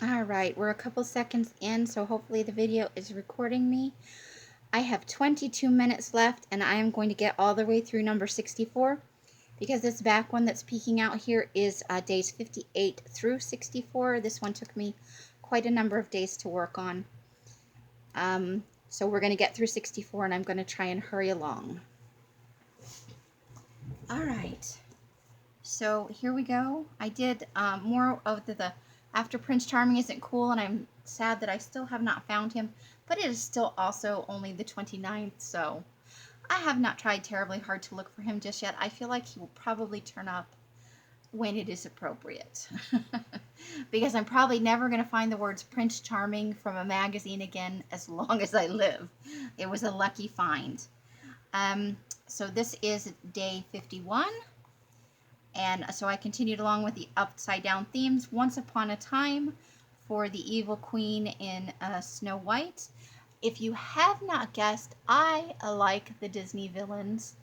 All right, we're a couple seconds in, so hopefully the video is recording me. I have 22 minutes left, and I am going to get all the way through number 64, because this back one that's peeking out here is days 58 through 64. This one took me quite a number of days to work on. So we're going to get through 64, and I'm going to try and hurry along. All right. So here we go. I did more of the After Prince Charming Isn't Cool, and I'm sad that I still have not found him, but it is still also only the 29th, so I have not tried terribly hard to look for him just yet. I feel like he will probably turn up when it is appropriate. Because I'm probably never going to find the words Prince Charming from a magazine again as long as I live. It was a lucky find. So this is day 51. And so I continued along with the upside down themes. Once Upon a Time for the Evil Queen in Snow White. If you have not guessed, I like the Disney villains.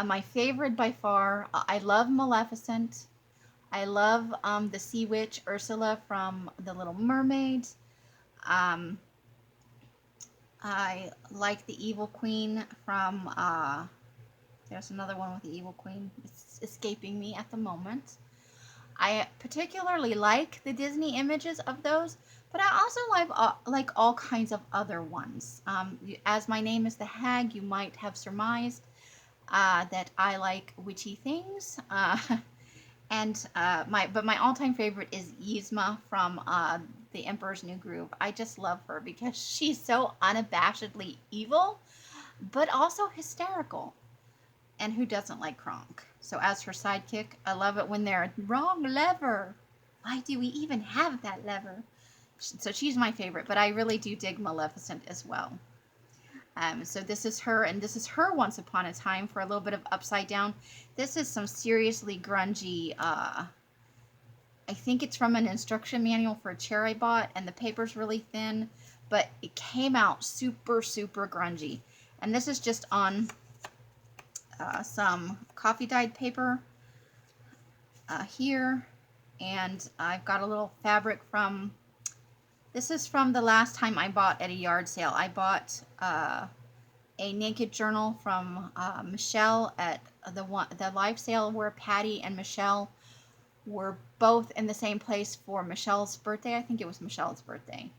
My favorite by far, I love Maleficent. I love the Sea Witch Ursula from The Little Mermaid. Um, I like the Evil Queen from, there's another one with the Evil Queen. It's escaping me at the moment. I particularly like the Disney images of those, but I also like all kinds of other ones. As my name is the Hag, you might have surmised that I like witchy things. But my all-time favorite is Yzma from The Emperor's New Groove. I just love her because she's so unabashedly evil, but also hysterical. And who doesn't like Kronk? So as her sidekick, I love it when they're wrong lever. Why do we even have that lever? So she's my favorite, but I really do dig Maleficent as well. So this is her, and this is her Once Upon a Time for a little bit of upside down. This is some seriously grungy, I think it's from an instruction manual for a chair I bought, and the paper's really thin, but it came out super, super grungy. And this is just on some coffee dyed paper here, and I've got a little fabric from, this is from the last time I bought at a yard sale. I bought a naked journal from Michelle at the live sale where Patty and Michelle were both in the same place for Michelle's birthday. I think it was Michelle's birthday.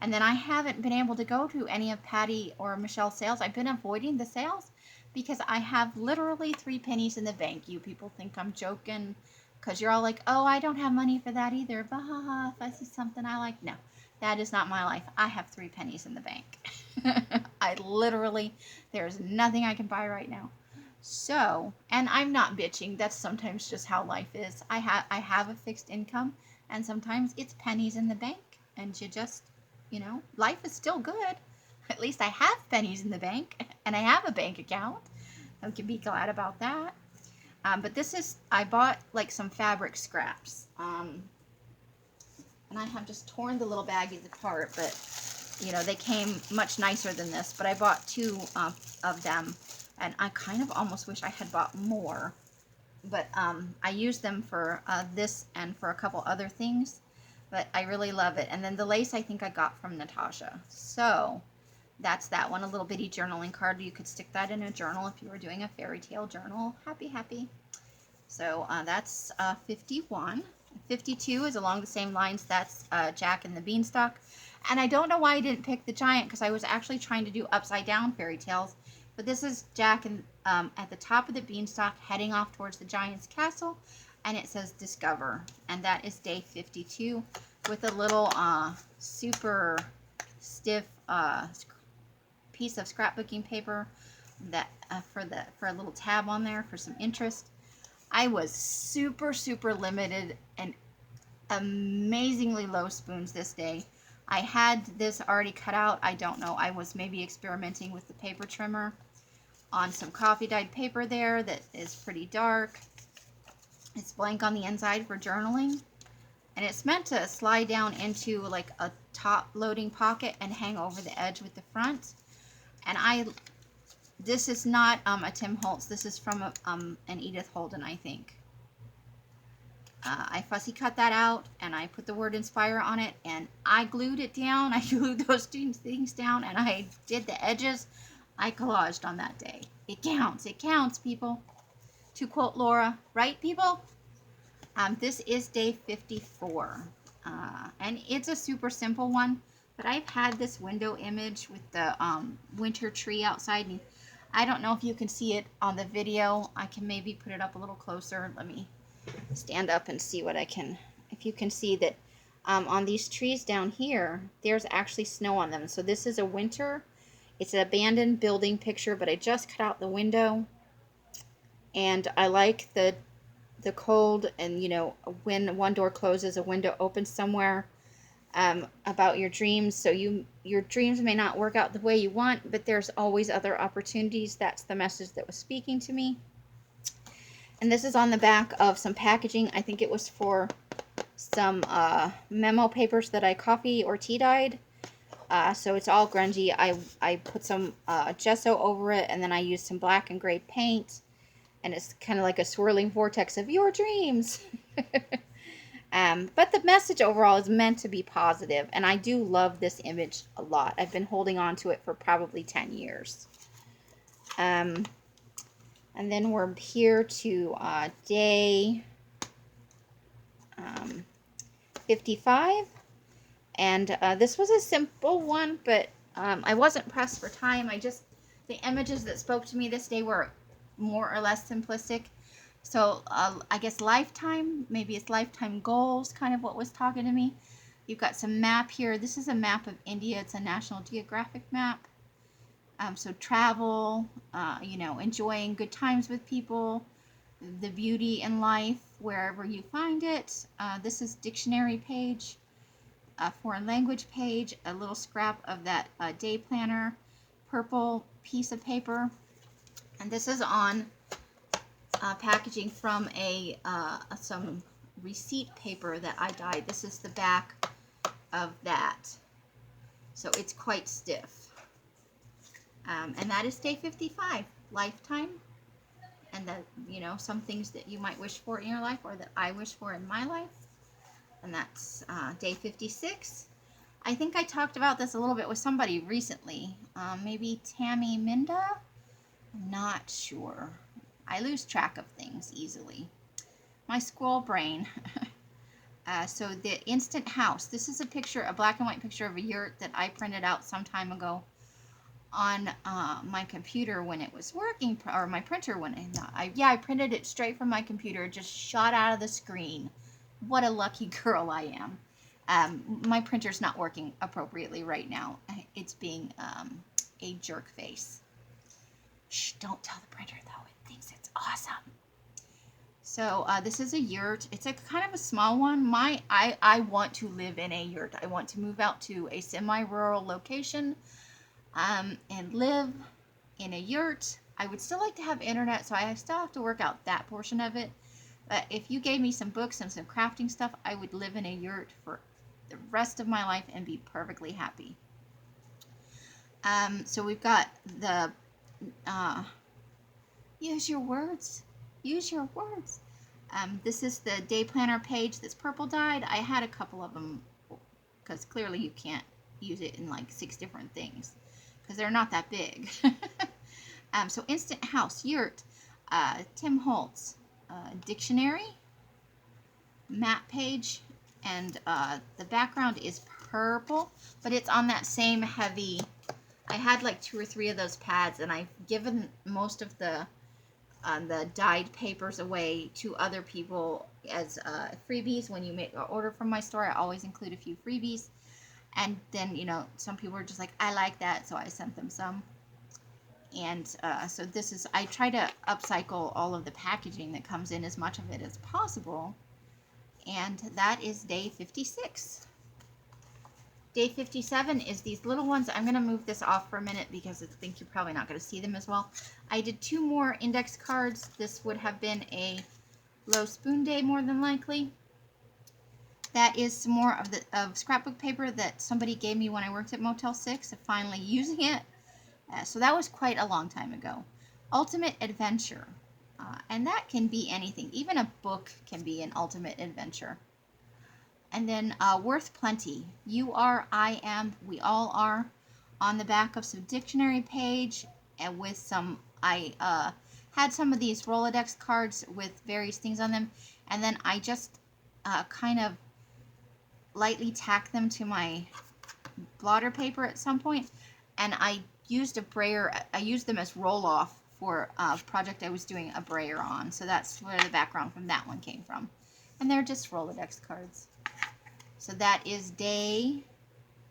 And then I haven't been able to go to any of Patty or Michelle's sales. I've been avoiding the sales because I have literally 3 pennies in the bank. You people think I'm joking because you're all like, oh, I don't have money for that either. Bah, if I see something I like. No, that is not my life. I have 3 pennies in the bank. I literally, there's nothing I can buy right now. So, and I'm not bitching. That's sometimes just how life is. I have a fixed income, and sometimes it's pennies in the bank, and you just, life is still good. At least I have pennies in the bank, and I have a bank account. I can be glad about that. But this is, I bought like some fabric scraps, and I have just torn the little baggies apart, but they came much nicer than this. But I bought 2 of them, and I kind of almost wish I had bought more. But I used them for this and for a couple other things. But I really love it. And then the lace I think I got from Natasha. So that's that one, a little bitty journaling card. You could stick that in a journal if you were doing a fairy tale journal. Happy, happy. So that's 51. 52 is along the same lines. That's Jack and the Beanstalk. And I don't know why I didn't pick the giant, because I was actually trying to do upside down fairy tales. But this is Jack and at the top of the beanstalk heading off towards the giant's castle. And it says Discover. And that is day 52 with a little super stiff piece of scrapbooking paper that for a little tab on there for some interest. I was super, super limited and amazingly low spoons this day. I had this already cut out. I don't know. I was maybe experimenting with the paper trimmer on some coffee dyed paper there that is pretty dark. It's blank on the inside for journaling. And it's meant to slide down into like a top loading pocket and hang over the edge with the front. And this is not a Tim Holtz. This is from an Edith Holden, I think. I fussy cut that out, and I put the word inspire on it, and I glued it down. I glued those two things down, and I did the edges. I collaged on that day. It counts, people. To quote Laura, right, people? This is day 54, and it's a super simple one, but I've had this window image with the winter tree outside, and I don't know if you can see it on the video. I can maybe put it up a little closer. Let me stand up and see what I can, if you can see that on these trees down here, there's actually snow on them. So this is a winter, it's an abandoned building picture, but I just cut out the window, and I like the cold, and you know, when one door closes, a window opens somewhere, about your dreams. So your dreams may not work out the way you want, but there's always other opportunities. That's the message that was speaking to me. And this is on the back of some packaging. I think it was for some memo papers that I coffee or tea dyed. So it's all grungy. I put some gesso over it, and then I used some black and gray paint, and it's kind of like a swirling vortex of your dreams. But the message overall is meant to be positive, and I do love this image a lot. I've been holding on to it for probably 10 years. And then we're here to day 55. And this was a simple one, but I wasn't pressed for time. The images that spoke to me this day were more or less simplistic. So I guess lifetime, maybe it's lifetime goals, kind of what was talking to me. You've got some map here. This is a map of India. It's a National Geographic map. So travel, you know, enjoying good times with people, the beauty in life, wherever you find it. This is dictionary page, a foreign language page, a little scrap of that day planner, purple piece of paper. And this is on packaging from some receipt paper that I dyed. This is the back of that. So it's quite stiff. And that is day 55, lifetime. And that, you know, some things that you might wish for in your life, or that I wish for in my life. And that's day 56. I think I talked about this a little bit with somebody recently. Maybe Tammy Minda? I'm not sure. I lose track of things easily. My squirrel brain. So the Instant House. This is a picture, a black and white picture of a yurt that I printed out some time ago on my computer when it was working, or my printer when I printed it straight from my computer. It just shot out of the screen. What a lucky girl I am. My printer's not working appropriately right now. It's being a jerk face. Shh, don't tell the printer though. It thinks it's awesome. So this is a yurt. It's a kind of a small one. I want to live in a yurt. I want to move out to a semi-rural location and live in a yurt. I would still like to have internet, so I still have to work out that portion of it. But if you gave me some books and some crafting stuff, I would live in a yurt for the rest of my life and be perfectly happy. So we've got the use your words. Use your words. This is the day planner page that's purple dyed. I had a couple of them because clearly you can't use it in like 6 different things because they're not that big. So Instant House, yurt, Tim Holtz, dictionary, map page, and the background is purple, but it's on that same heavy. I had like 2 or 3 of those pads, and I've given most of the dyed papers away to other people as freebies. When you make an order from my store, I always include a few freebies. And then, you know, some people are just like, I like that, so I sent them some. And so this is, I try to upcycle all of the packaging that comes in, as much of it as possible. And that is day 56. Day 57 is these little ones. I'm going to move this off for a minute because I think you're probably not going to see them as well. I did 2 more index cards. This would have been a low spoon day more than likely. That is some more of scrapbook paper that somebody gave me when I worked at Motel 6. I'm finally using it. So that was quite a long time ago. Ultimate Adventure. And that can be anything. Even a book can be an ultimate adventure. And then Worth Plenty. You are, I am, we all are. On the back of some dictionary page, and with some, I had some of these Rolodex cards with various things on them, and then I just kind of lightly tacked them to my blotter paper at some point, and I used a brayer. I used them as roll-off for a project I was doing a brayer on, so that's where the background from that one came from. And they're just Rolodex cards. So that is day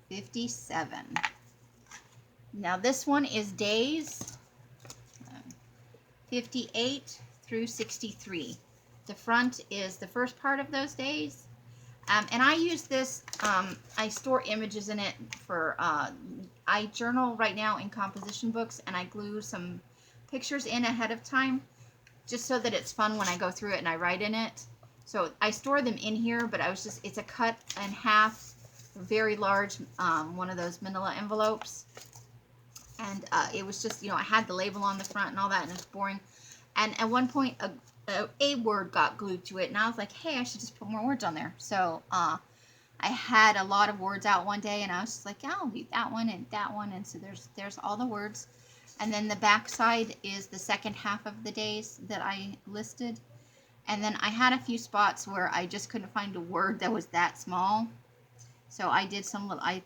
57. Now this one is days 58 through 63. The front is the first part of those days. And I use this, I store images in it for, I journal right now in composition books, and I glue some pictures in ahead of time, just so that it's fun when I go through it and I write in it. So I store them in here, but it's a cut in half, very large, one of those manila envelopes. And it was just, I had the label on the front and all that, and it's boring. And at one point, a word got glued to it, and I was like, hey, I should just put more words on there. So I had a lot of words out one day, and I was just like, I'll do that one, and so there's all the words. And then the back side is the second half of the days that I listed. And then I had a few spots where I just couldn't find a word that was that small. So I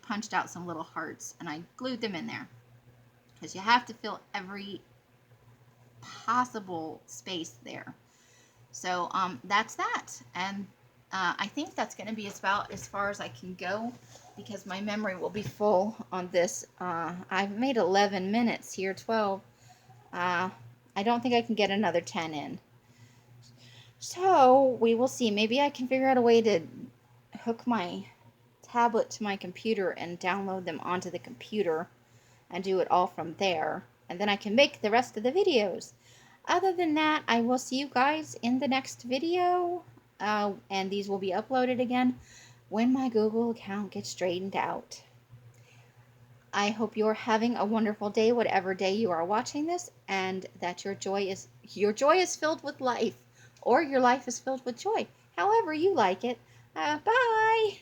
punched out some little hearts, and I glued them in there. Because you have to fill every possible space there. So that's that. And I think that's going to be about as far as I can go, because my memory will be full on this. I've made 11 minutes here, 12. I don't think I can get another 10 in. So we will see. Maybe I can figure out a way to hook my tablet to my computer and download them onto the computer and do it all from there. And then I can make the rest of the videos. Other than that, I will see you guys in the next video. And these will be uploaded again when my Google account gets straightened out. I hope you're having a wonderful day, whatever day you are watching this, and that your joy is filled with life, or your life is filled with joy. However you like it. Bye!